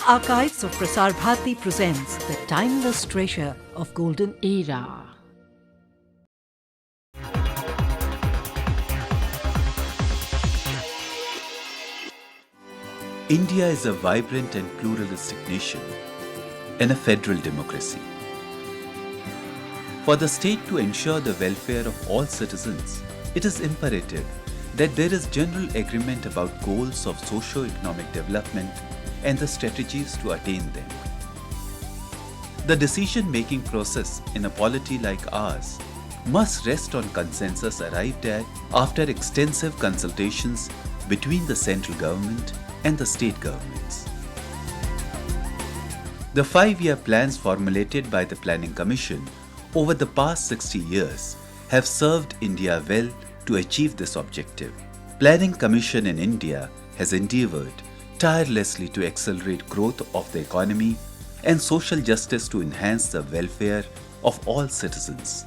Archives of Prasar Bharati presents the timeless treasure of golden era. India is a vibrant and pluralistic nation and a federal democracy. For the state to ensure the welfare of all citizens, it is imperative that there is general agreement about goals of socio-economic development and the strategies to attain them. The decision-making process in a polity like ours must rest on consensus arrived at after extensive consultations between the central government and the state governments. The 5-year plans formulated by the Planning Commission over the past 60 years have served India well to achieve this objective. Planning Commission in India has endeavoured tirelessly to accelerate growth of the economy and social justice to enhance the welfare of all citizens.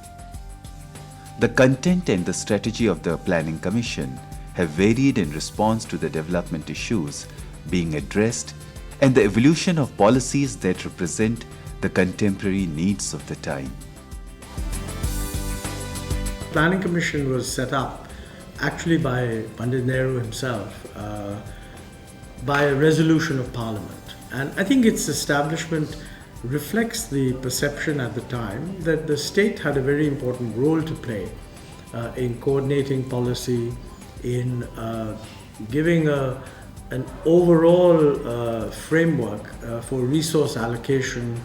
The content and the strategy of the Planning Commission have varied in response to the development issues being addressed and the evolution of policies that represent the contemporary needs of the time. Planning Commission was set up actually by Pandit Nehru himself by a resolution of Parliament. And I think its establishment reflects the perception at the time that the state had a very important role to play in coordinating policy, in giving an overall framework for resource allocation,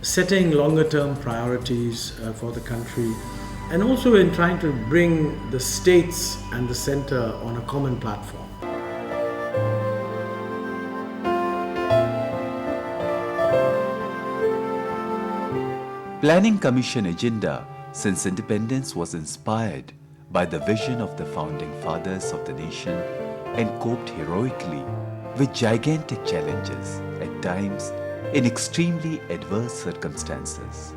setting longer-term priorities for the country, and also in trying to bring the states and the centre on a common platform. Planning Commission agenda since independence was inspired by the vision of the founding fathers of the nation and coped heroically with gigantic challenges, at times in extremely adverse circumstances.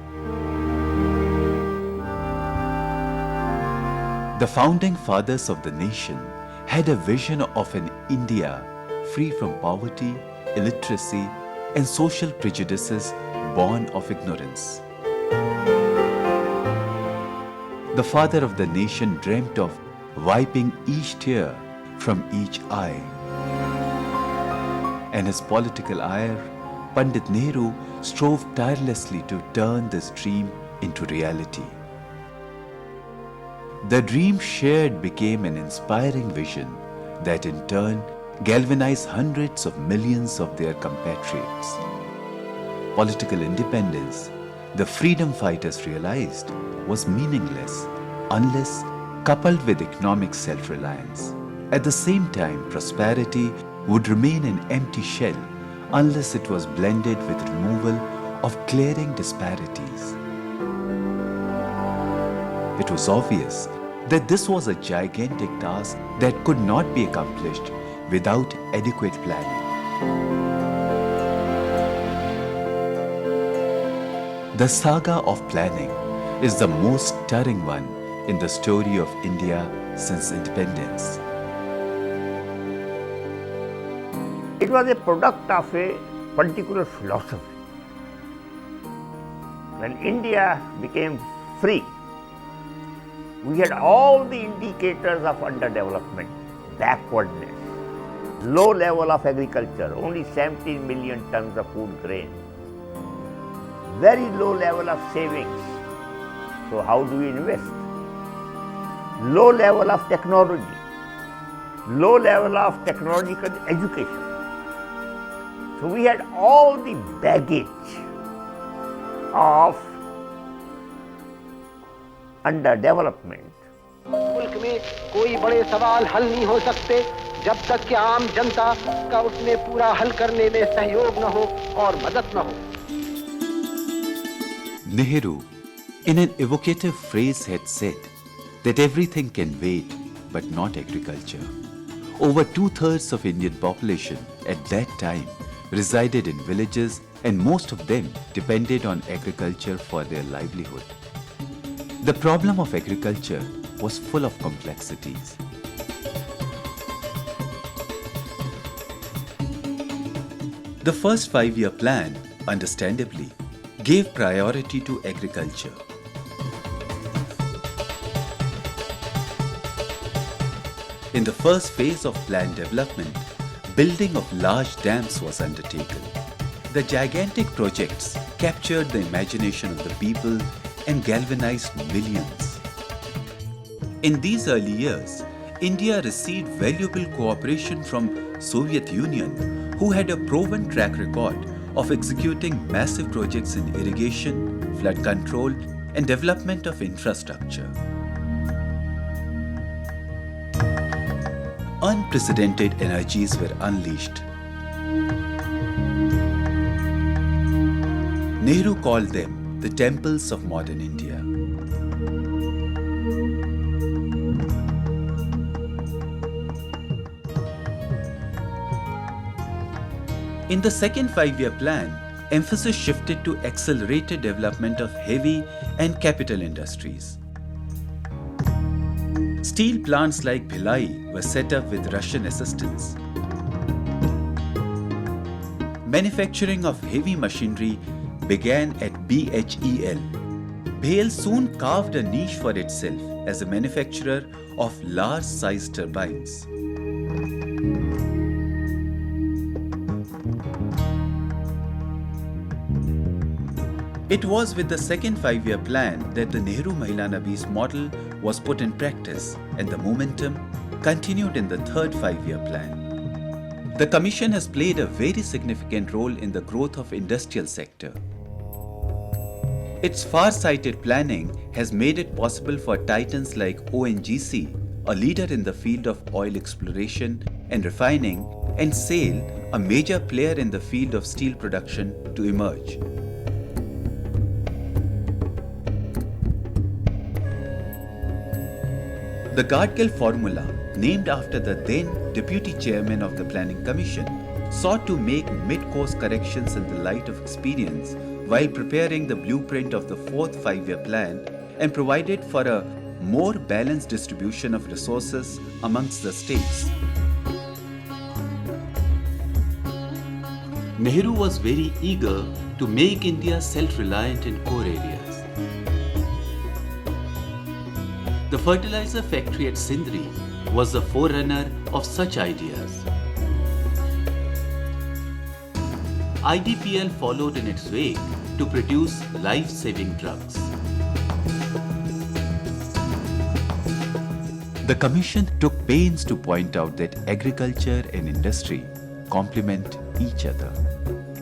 The founding fathers of the nation had a vision of an India free from poverty, illiteracy, and social prejudices born of ignorance. The father of the nation dreamt of wiping each tear from each eye. And his political ire, Pandit Nehru strove tirelessly to turn this dream into reality. The dream shared became an inspiring vision that in turn galvanized hundreds of millions of their compatriots. Political independence, the freedom fighters realized, was meaningless unless coupled with economic self-reliance. At the same time, prosperity would remain an empty shell unless it was blended with removal of glaring disparities. It was obvious that this was a gigantic task that could not be accomplished without adequate planning. The saga of planning is the most stirring one in the story of India since independence. It was a product of a particular philosophy. When India became free, we had all the indicators of underdevelopment, backwardness, low level of agriculture, only 17 million tons of food grain, very low level of savings. So how do we invest? Low level of technology, low level of technological education. So we had all the baggage of underdevelopment. मुल्क में कोई बड़े सवाल हल नहीं हो सकते जब तक कि आम जनता का उसमें पूरा हल करने में सहयोग न हो और मदद न हो. Nehru, in an evocative phrase, had said that everything can wait, but not agriculture. Over 2/3 of Indian population at that time resided in villages, and most of them depended on agriculture for their livelihood. The problem of agriculture was full of complexities. The first 5-year plan, understandably, gave priority to agriculture. In the first phase of plan development, building of large dams was undertaken. The gigantic projects captured the imagination of the people and galvanized millions. In these early years, India received valuable cooperation from Soviet Union, who had a proven track record of executing massive projects in irrigation, flood control, and development of infrastructure. Unprecedented energies were unleashed. Nehru called them the temples of modern India. In the second 5-year plan, emphasis shifted to accelerated development of heavy and capital industries. Steel plants like Bhilai were set up with Russian assistance. Manufacturing of heavy machinery began at BHEL. BHEL soon carved a niche for itself as a manufacturer of large-sized turbines. It was with the second 5-year plan that the Nehru Mahilan Abis model was put in practice, and the momentum continued in the third 5-year plan. The Commission has played a very significant role in the growth of industrial sector. Its far-sighted planning has made it possible for titans like ONGC, a leader in the field of oil exploration and refining, and SAIL, a major player in the field of steel production, to emerge. The Gadgil formula, named after the then Deputy Chairman of the Planning Commission, sought to make mid-course corrections in the light of experience while preparing the blueprint of the fourth 5-year plan and provided for a more balanced distribution of resources amongst the states. Nehru was very eager to make India self-reliant in core areas. The fertilizer factory at Sindri was the forerunner of such ideas. IDPL followed in its wake to produce life-saving drugs. The Commission took pains to point out that agriculture and industry complement each other.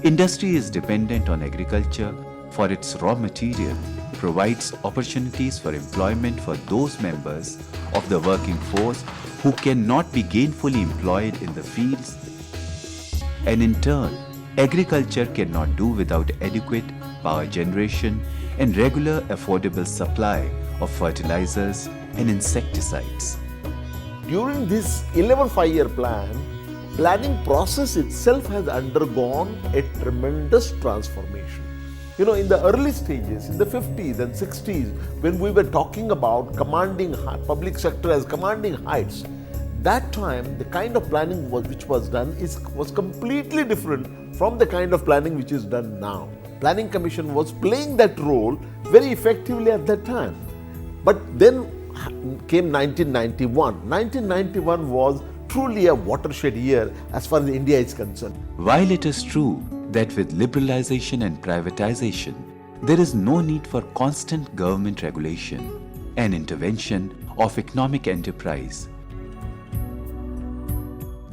Industry is dependent on agriculture for its raw material, provides opportunities for employment for those members of the working force who cannot be gainfully employed in the fields, and in turn, agriculture cannot do without adequate power generation and regular affordable supply of fertilizers and insecticides. During this 11 5-year plan, planning process itself has undergone a tremendous transformation. You know, in the early stages, in the 50s and 60s, when we were talking about commanding public sector as commanding heights, that time the kind of planning which was done was completely different from the kind of planning which is done now. Planning Commission was playing that role very effectively at that time. But then came 1991. 1991 was truly a watershed year as far as India is concerned. While it is true that with liberalization and privatization, there is no need for constant government regulation and intervention of economic enterprise,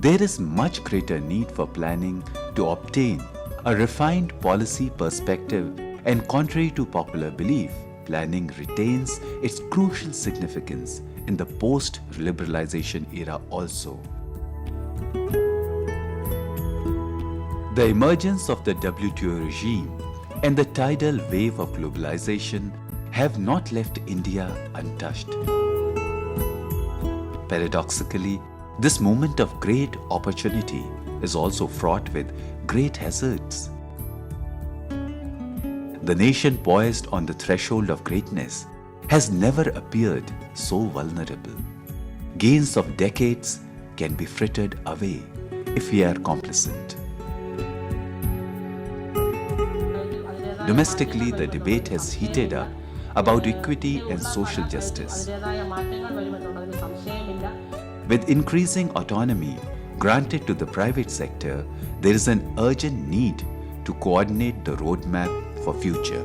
there is much greater need for planning to obtain a refined policy perspective, and contrary to popular belief, planning retains its crucial significance in the post-liberalization era also. The emergence of the WTO regime and the tidal wave of globalization have not left India untouched. Paradoxically, this moment of great opportunity is also fraught with great hazards. The nation poised on the threshold of greatness has never appeared so vulnerable. Gains of decades can be frittered away if we are complacent. Domestically, the debate has heated up about equity and social justice. With increasing autonomy granted to the private sector, there is an urgent need to coordinate the roadmap for future.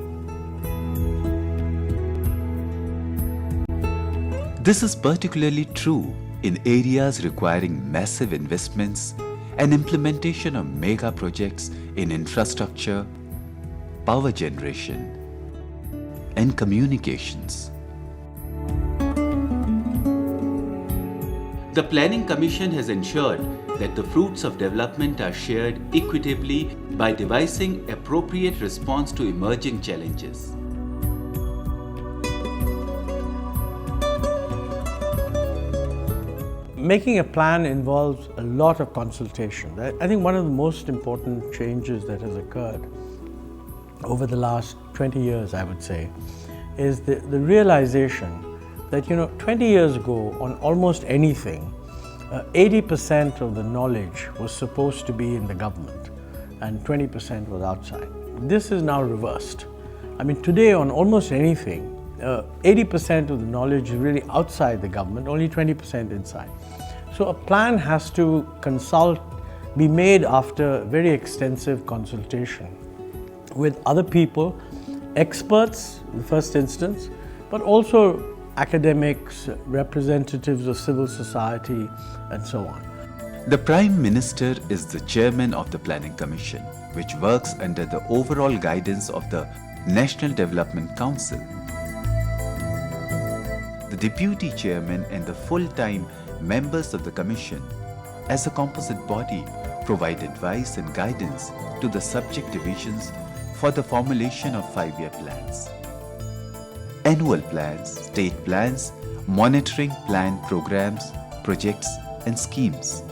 This is particularly true in areas requiring massive investments and implementation of mega projects in infrastructure, power generation, and communications. The Planning Commission has ensured that the fruits of development are shared equitably by devising appropriate response to emerging challenges. Making a plan involves a lot of consultation. I think one of the most important changes that has occurred over the last 20 years, I would say, is the realization that, 20 years ago on almost anything, 80% of the knowledge was supposed to be in the government and 20% was outside. This is now reversed. Today on almost anything, 80% of the knowledge is really outside the government, only 20% inside. So a plan has to be made after very extensive consultation with other people, experts in the first instance, but also academics, representatives of civil society, and so on. The Prime Minister is the chairman of the Planning Commission, which works under the overall guidance of the National Development Council. The Deputy Chairman and the full-time members of the Commission, as a composite body, provide advice and guidance to the subject divisions for the formulation of 5-year plans, annual plans, state plans, monitoring plan programs, projects and schemes.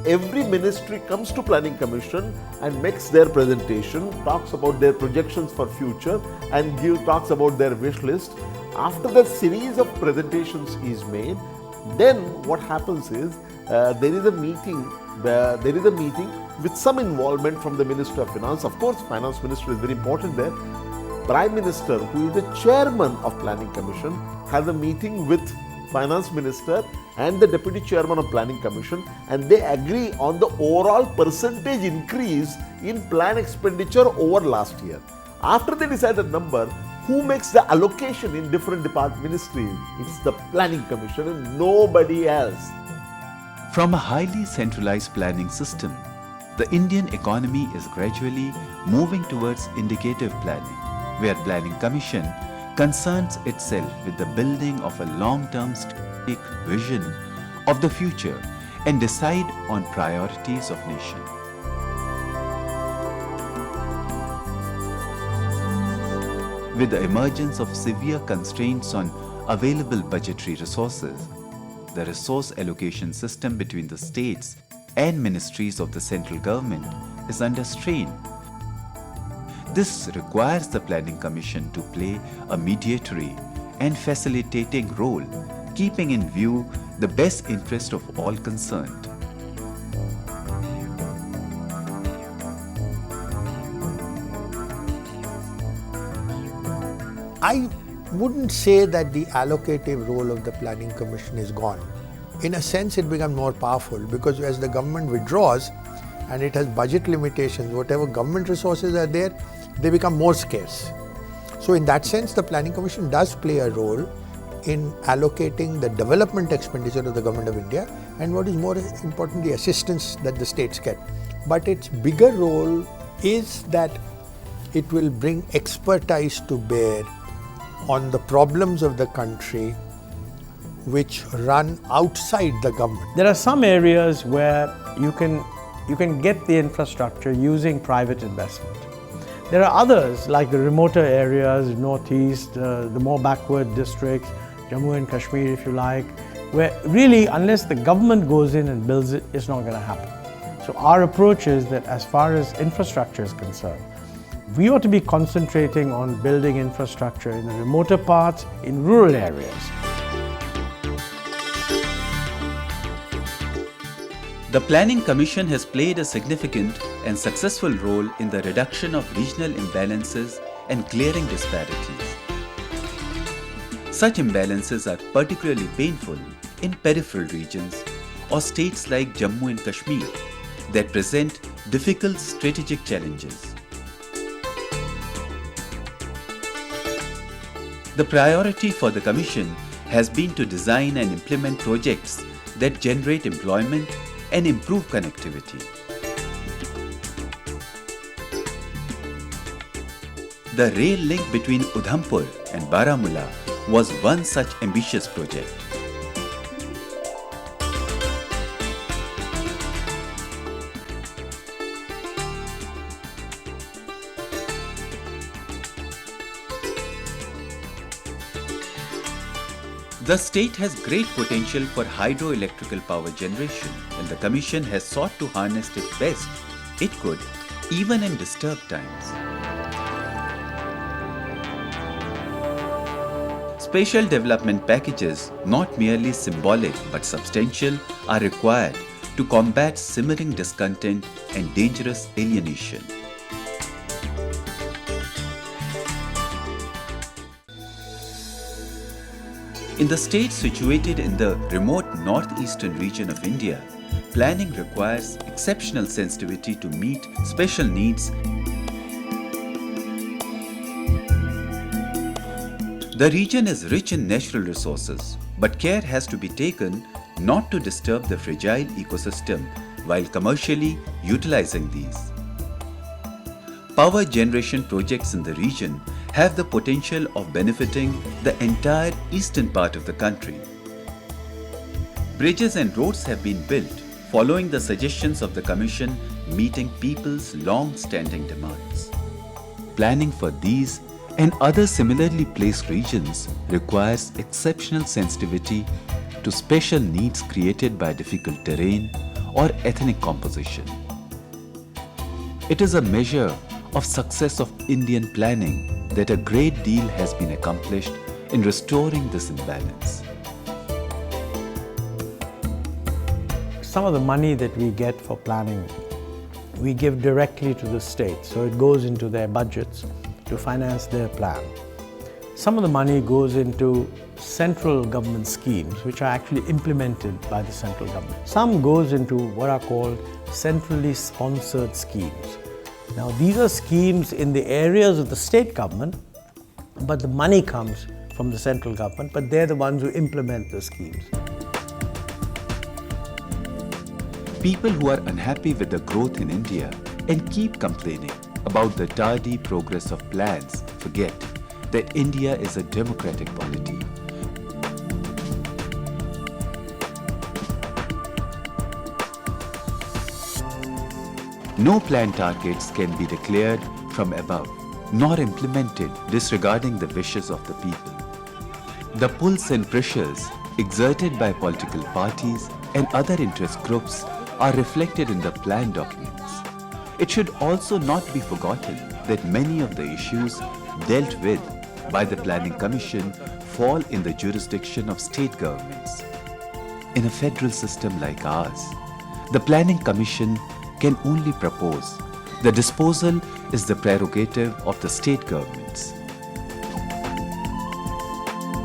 Every ministry comes to Planning Commission and makes their presentation, talks about their projections for future and talks about their wish list. After the series of presentations is made, then what happens is there is a meeting with some involvement from the Minister of Finance. Of course, Finance Minister is very important there. Prime Minister, who is the chairman of Planning Commission, has a meeting with Finance Minister and the Deputy Chairman of Planning Commission, and they agree on the overall percentage increase in plan expenditure over last year. After they decide a number, who makes the allocation in different ministries? It's the Planning Commission and nobody else. From a highly centralized planning system, the Indian economy is gradually moving towards indicative planning, where Planning Commission concerns itself with the building of a long-term strategic vision of the future and decide on priorities of nation. With the emergence of severe constraints on available budgetary resources, the resource allocation system between the states and ministries of the central government is under strain. This requires the Planning Commission to play a mediatory and facilitating role, keeping in view the best interest of all concerned. I wouldn't say that the allocative role of the Planning Commission is gone. In a sense, it becomes more powerful because as the government withdraws and it has budget limitations, whatever government resources are there, they become more scarce. So in that sense, the Planning Commission does play a role in allocating the development expenditure of the Government of India and what is more important, the assistance that the states get. But its bigger role is that it will bring expertise to bear on the problems of the country which run outside the government. There are some areas where you can get the infrastructure using private investment. There are others like the remoter areas, northeast, the more backward districts, Jammu and Kashmir if you like, where really unless the government goes in and builds it, it's not going to happen. So our approach is that as far as infrastructure is concerned, we ought to be concentrating on building infrastructure in the remoter parts, in rural areas. The Planning Commission has played a significant and successful role in the reduction of regional imbalances and clearing disparities. Such imbalances are particularly painful in peripheral regions or states like Jammu and Kashmir that present difficult strategic challenges. The priority for the Commission has been to design and implement projects that generate employment and improve connectivity. The rail link between Udhampur and Baramulla was one such ambitious project. The state has great potential for hydroelectrical power generation, and the Commission has sought to harness it best it could, even in disturbed times. Special development packages, not merely symbolic but substantial, are required to combat simmering discontent and dangerous alienation. In the states situated in the remote northeastern region of India, planning requires exceptional sensitivity to meet special needs. The region is rich in natural resources, but care has to be taken not to disturb the fragile ecosystem while commercially utilizing these. Power generation projects in the region have the potential of benefiting the entire eastern part of the country. Bridges and roads have been built following the suggestions of the Commission, meeting people's long-standing demands. Planning for these and other similarly placed regions requires exceptional sensitivity to special needs created by difficult terrain or ethnic composition. It is a measure of success of Indian planning that a great deal has been accomplished in restoring this imbalance. Some of the money that we get for planning, we give directly to the state, so it goes into their budgets to finance their plan. Some of the money goes into central government schemes which are actually implemented by the central government. Some goes into what are called centrally sponsored schemes. Now these are schemes in the areas of the state government, but the money comes from the central government, but they're the ones who implement the schemes. People who are unhappy with the growth in India and keep complaining about the tardy progress of plans forget that India is a democratic polity. No plan targets can be declared from above, nor implemented disregarding the wishes of the people. The pulls and pressures exerted by political parties and other interest groups are reflected in the plan documents. It should also not be forgotten that many of the issues dealt with by the Planning Commission fall in the jurisdiction of state governments. In a federal system like ours, the Planning Commission can only propose. The disposal is the prerogative of the state governments.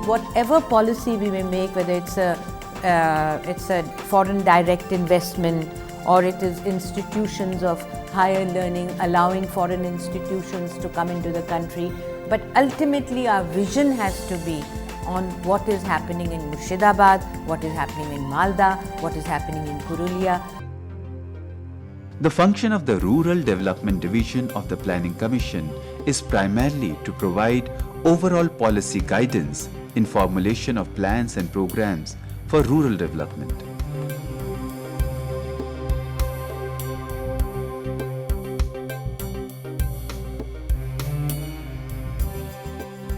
Whatever policy we may make, whether it's a foreign direct investment or it is institutions of higher learning, allowing foreign institutions to come into the country, but ultimately our vision has to be on what is happening in Murshidabad, what is happening in Malda, what is happening in Purulia. The function of the Rural Development Division of the Planning Commission is primarily to provide overall policy guidance in formulation of plans and programs for rural development.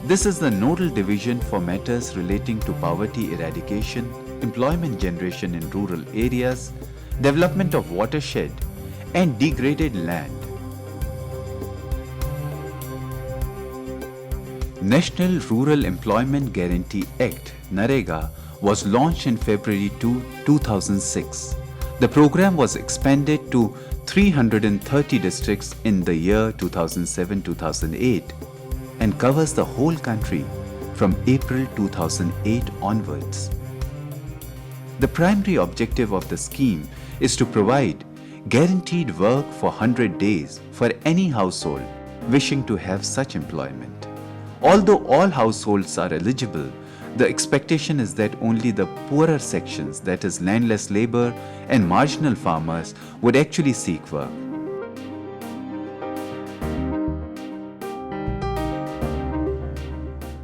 This is the nodal division for matters relating to poverty eradication, employment generation in rural areas, development of watershed, and degraded land. National Rural Employment Guarantee Act (NREGA) was launched in February 2006. The program was expanded to 330 districts in the year 2007-2008 and covers the whole country from April 2008 onwards. The primary objective of the scheme is to provide guaranteed work for 100 days for any household wishing to have such employment. Although all households are eligible, the expectation is that only the poorer sections, that is landless labor and marginal farmers, would actually seek work.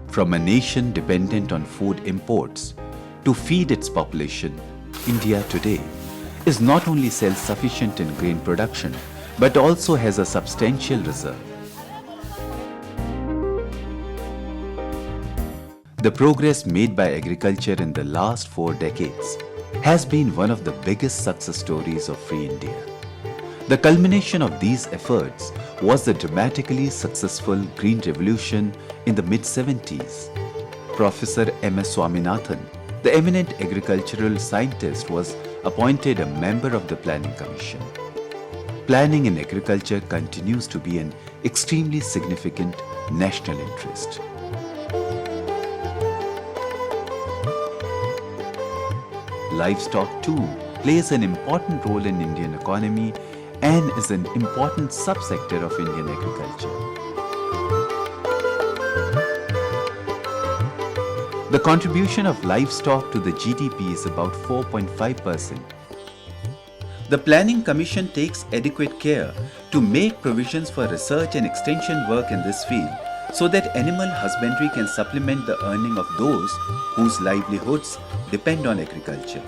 From a nation dependent on food imports to feed its population, India today is not only self-sufficient in grain production, but also has a substantial reserve. The progress made by agriculture in the last 4 decades has been one of the biggest success stories of free India. The culmination of these efforts was the dramatically successful Green Revolution in the mid-70s. Professor M.S. Swaminathan, the eminent agricultural scientist, was appointed a member of the Planning Commission. Planning in agriculture continues to be an extremely significant national interest. Livestock too plays an important role in Indian economy and is an important subsector of Indian agriculture. The contribution of livestock to the GDP is about 4.5%. The Planning Commission takes adequate care to make provisions for research and extension work in this field so that animal husbandry can supplement the earning of those whose livelihoods depend on agriculture.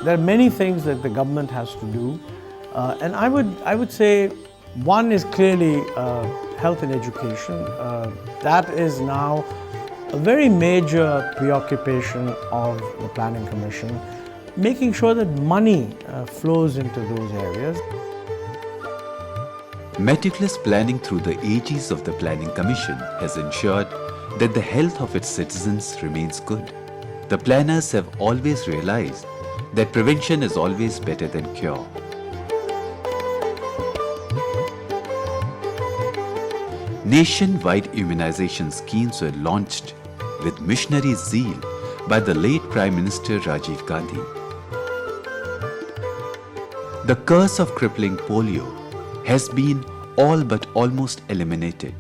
There are many things that the government has to do, and I would say one is clearly health and education. That is now a very major preoccupation of the Planning Commission, making sure that money flows into those areas. Meticulous planning through the ages of the Planning Commission has ensured that the health of its citizens remains good. The planners have always realized that prevention is always better than cure. Nationwide immunization schemes were launched with missionary zeal by the late Prime Minister Rajiv Gandhi. The curse of crippling polio has been all but almost eliminated.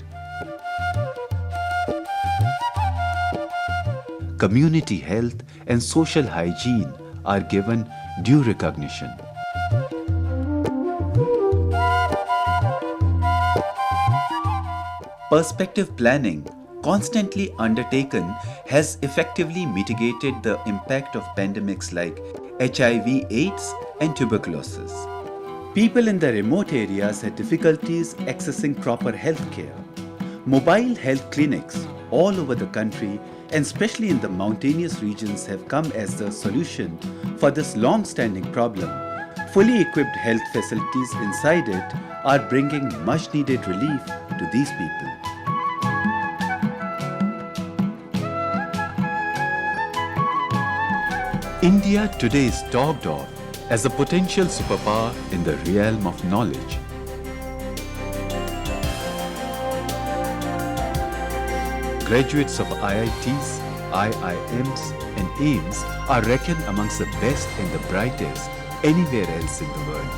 Community health and social hygiene are given due recognition. Perspective planning, constantly undertaken, has effectively mitigated the impact of pandemics like HIV/AIDS and tuberculosis. People in the remote areas had difficulties accessing proper health care. Mobile health clinics all over the country, and especially in the mountainous regions, have come as the solution for this long-standing problem. Fully equipped health facilities inside it are bringing much-needed relief to these people. India today is talked of as a potential superpower in the realm of knowledge. Graduates of IITs, IIMs and AIIMS are reckoned amongst the best and the brightest anywhere else in the world.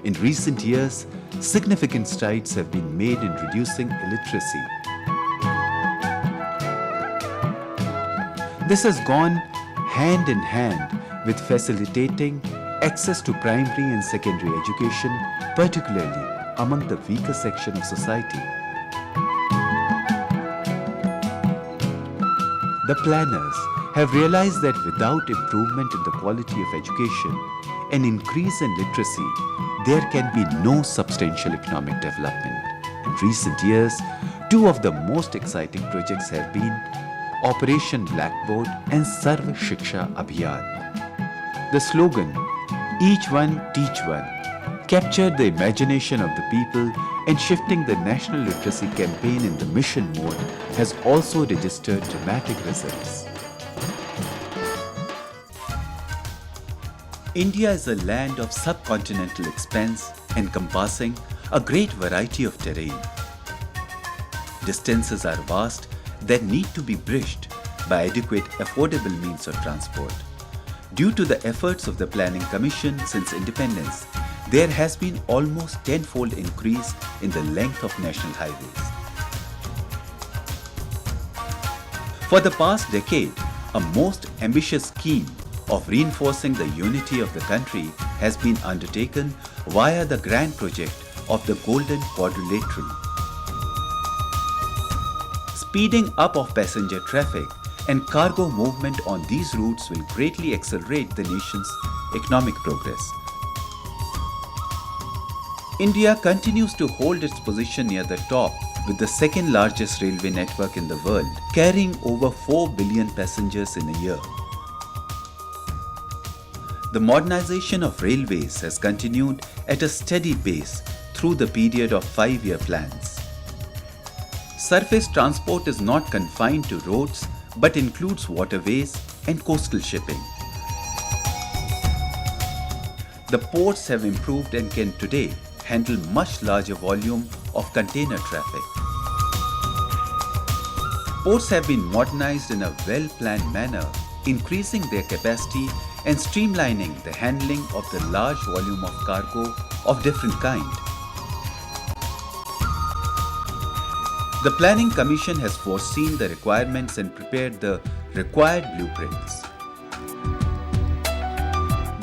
In recent years, significant strides have been made in reducing illiteracy. This has gone hand in hand with facilitating access to primary and secondary education, particularly among the weaker section of society. The planners have realized that without improvement in the quality of education and increase in literacy, there can be no substantial economic development. In recent years, two of the most exciting projects have been Operation Blackboard and Sarva Shiksha Abhiyan. The slogan, "Each one, teach one," captured the imagination of the people, and shifting the national literacy campaign in the mission mode has also registered dramatic results. India is a land of subcontinental expanse encompassing a great variety of terrain. Distances are vast that need to be bridged by adequate, affordable means of transport. Due to the efforts of the Planning Commission since independence, there has been almost tenfold increase in the length of national highways. For the past decade, a most ambitious scheme of reinforcing the unity of the country has been undertaken via the grand project of the Golden Quadrilateral. Speeding up of passenger traffic and cargo movement on these routes will greatly accelerate the nation's economic progress. India continues to hold its position near the top with the second largest railway network in the world, carrying over 4 billion passengers in a year. The modernization of railways has continued at a steady pace through the period of 5-year plans. Surface transport is not confined to roads but includes waterways and coastal shipping. The ports have improved and can today handle much larger volume of container traffic. Ports have been modernized in a well-planned manner, increasing their capacity and streamlining the handling of the large volume of cargo of different kind. The Planning Commission has foreseen the requirements and prepared the required blueprints.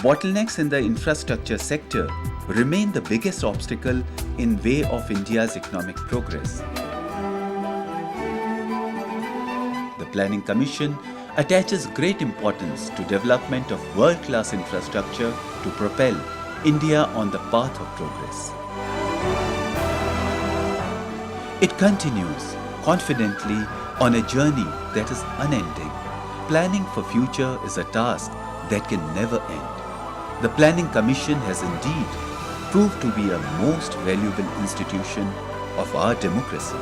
Bottlenecks in the infrastructure sector remain the biggest obstacle in way of India's economic progress. The Planning Commission attaches great importance to development of world-class infrastructure to propel India on the path of progress. It continues confidently on a journey that is unending. Planning for future is a task that can never end. The Planning Commission has indeed proved to be a most valuable institution of our democracy.